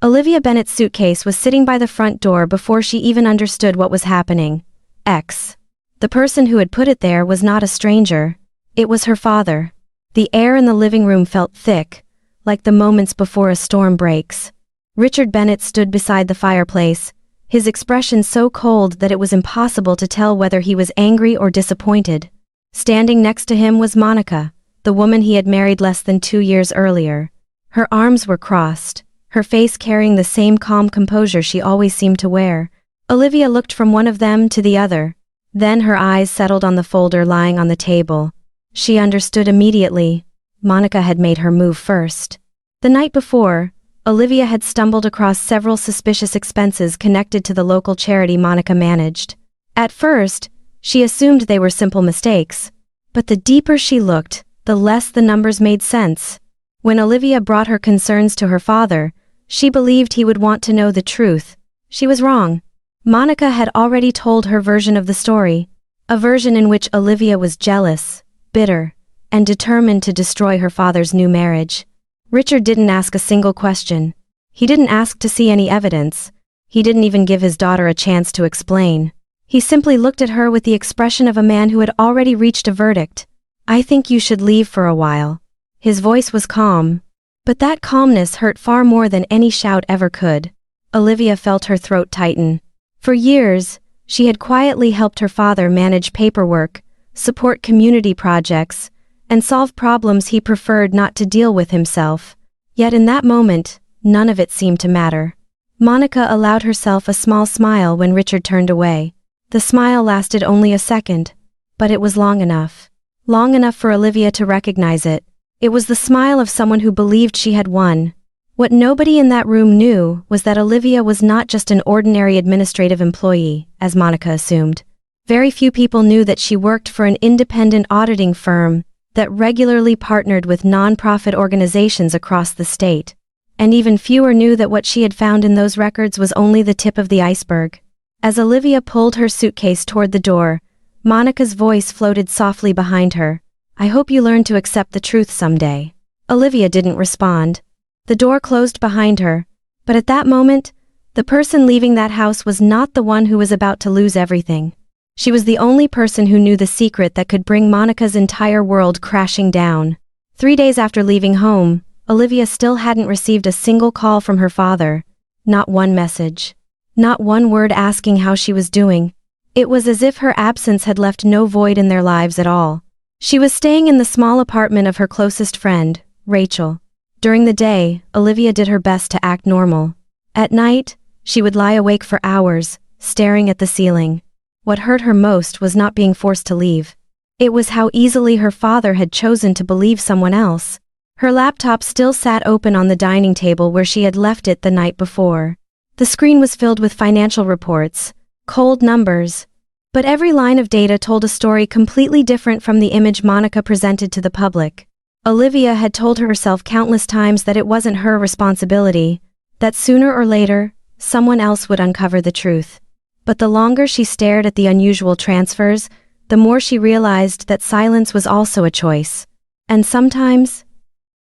Olivia Bennet's suitcase was sitting by the front door before she even understood what was happening. The person who had put it there was not a stranger. It was her father. The air in the living room felt thick, like the moments before a storm breaks. Richard Bennett stood beside the fireplace, his expression so cold that it was impossible to tell whether he was angry or disappointed. Standing next to him was Monica, the woman he had married less than 2 years earlier. Her arms were crossed, her face carrying the same calm composure she always seemed to wear. Olivia looked from one of them to the other. Then her eyes settled on the folder lying on the table. She understood immediately. Monica had made her move first. The night before, Olivia had stumbled across several suspicious expenses connected to the local charity Monica managed. At first, she assumed they were simple mistakes, but the deeper she looked, the less the numbers made sense. When Olivia brought her concerns to her father, she believed he would want to know the truth. She was wrong. Monica had already told her version of the story, a version in which Olivia was jealous, bitter, and determined to destroy her father's new marriage. Richard didn't ask a single question. He didn't ask to see any evidence. He didn't even give his daughter a chance to explain. He simply looked at her with the expression of a man who had already reached a verdict. "I think you should leave for a while." His voice was calm, but that calmness hurt far more than any shout ever could. Olivia felt her throat tighten. For years, she had quietly helped her father manage paperwork, support community projects, and solve problems he preferred not to deal with himself. Yet in that moment, none of it seemed to matter. Monica allowed herself a small smile when Richard turned away. The smile lasted only a second, but it was long enough. Long enough for Olivia to recognize it. It was the smile of someone who believed she had won. What nobody in that room knew was that Olivia was not just an ordinary administrative employee, as Monica assumed. Very few people knew that she worked for an independent auditing firm that regularly partnered with non-profit organizations across the state. And even fewer knew that what she had found in those records was only the tip of the iceberg. As Olivia pulled her suitcase toward the door, Monica's voice floated softly behind her. "I hope you learn to accept the truth someday." Olivia didn't respond. The door closed behind her, but at that moment, the person leaving that house was not the one who was about to lose everything. She was the only person who knew the secret that could bring Monica's entire world crashing down. 3 days after leaving home, Olivia still hadn't received a single call from her father. Not one message. Not one word asking how she was doing. It was as if her absence had left no void in their lives at all. She was staying in the small apartment of her closest friend, Rachel. During the day, Olivia did her best to act normal. At night, she would lie awake for hours, staring at the ceiling. What hurt her most was not being forced to leave. It was how easily her father had chosen to believe someone else. Her laptop still sat open on the dining table where she had left it the night before. The screen was filled with financial reports, cold numbers, but every line of data told a story completely different from the image Monica presented to the public. Olivia had told herself countless times that it wasn't her responsibility, that sooner or later, someone else would uncover the truth. But the longer she stared at the unusual transfers, the more she realized that silence was also a choice. And sometimes,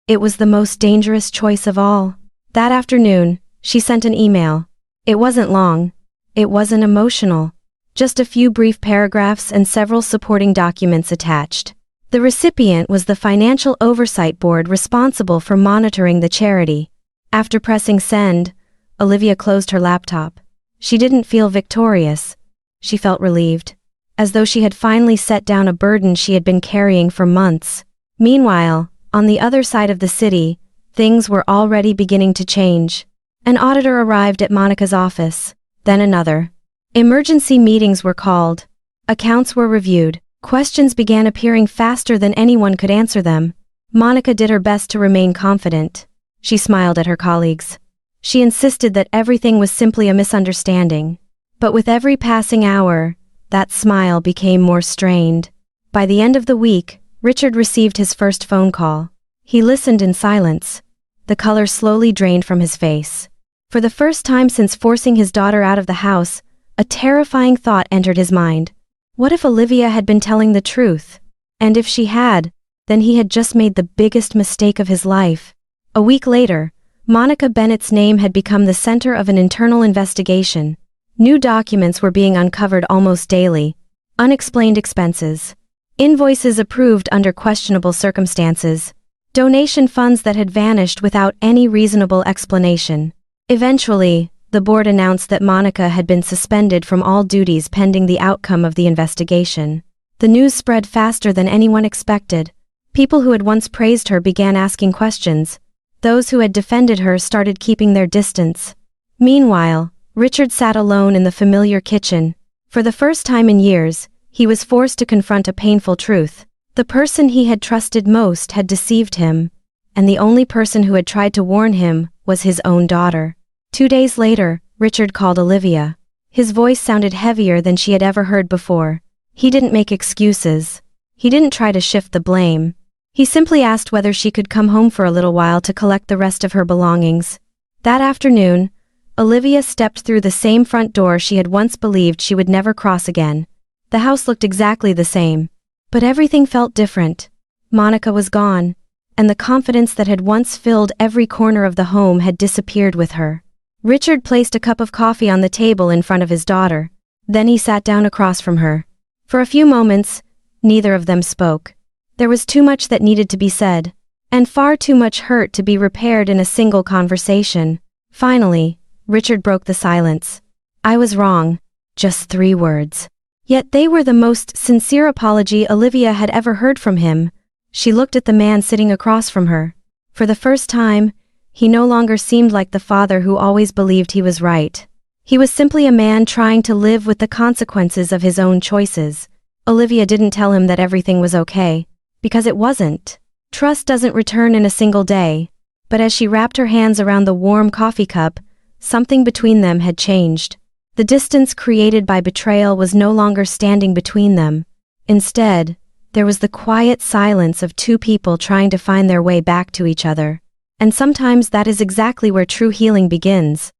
it was the most dangerous choice of all. That afternoon, she sent an email. It wasn't long. It wasn't emotional. Just a few brief paragraphs and several supporting documents attached. The recipient was the Financial Oversight Board responsible for monitoring the charity. After pressing send, Olivia closed her laptop. She didn't feel victorious. She felt relieved, as though she had finally set down a burden she had been carrying for months. Meanwhile, on the other side of the city, things were already beginning to change. An auditor arrived at Monica's office, then another. Emergency meetings were called. Accounts were reviewed. Questions began appearing faster than anyone could answer them. Monica did her best to remain confident. She smiled at her colleagues. She insisted that everything was simply a misunderstanding. But with every passing hour, that smile became more strained. By the end of the week, Richard received his first phone call. He listened in silence. The color slowly drained from his face. For the first time since forcing his daughter out of the house, a terrifying thought entered his mind. What if Olivia had been telling the truth? And if she had, then he had just made the biggest mistake of his life. A week later, Monica Bennett's name had become the center of an internal investigation. New documents were being uncovered almost daily. Unexplained expenses. Invoices approved under questionable circumstances. Donation funds that had vanished without any reasonable explanation. Eventually, the board announced that Monica had been suspended from all duties pending the outcome of the investigation. The news spread faster than anyone expected. People who had once praised her began asking questions. Those who had defended her started keeping their distance. Meanwhile, Richard sat alone in the familiar kitchen. For the first time in years, he was forced to confront a painful truth. The person he had trusted most had deceived him, and the only person who had tried to warn him was his own daughter. 2 days later, Richard called Olivia. His voice sounded heavier than she had ever heard before. He didn't make excuses. He didn't try to shift the blame. He simply asked whether she could come home for a little while to collect the rest of her belongings. That afternoon, Olivia stepped through the same front door she had once believed she would never cross again. The house looked exactly the same, but everything felt different. Monica was gone, and the confidence that had once filled every corner of the home had disappeared with her. Richard placed a cup of coffee on the table in front of his daughter. Then he sat down across from her. For a few moments, neither of them spoke. There was too much that needed to be said, and far too much hurt to be repaired in a single conversation. Finally, Richard broke the silence. "I was wrong." Just 3 words. Yet they were the most sincere apology Olivia had ever heard from him. She looked at the man sitting across from her. For the first time, he no longer seemed like the father who always believed he was right. He was simply a man trying to live with the consequences of his own choices. Olivia didn't tell him that everything was okay, because it wasn't. Trust doesn't return in a single day. But as she wrapped her hands around the warm coffee cup, something between them had changed. The distance created by betrayal was no longer standing between them. Instead, there was the quiet silence of 2 people trying to find their way back to each other. And sometimes that is exactly where true healing begins.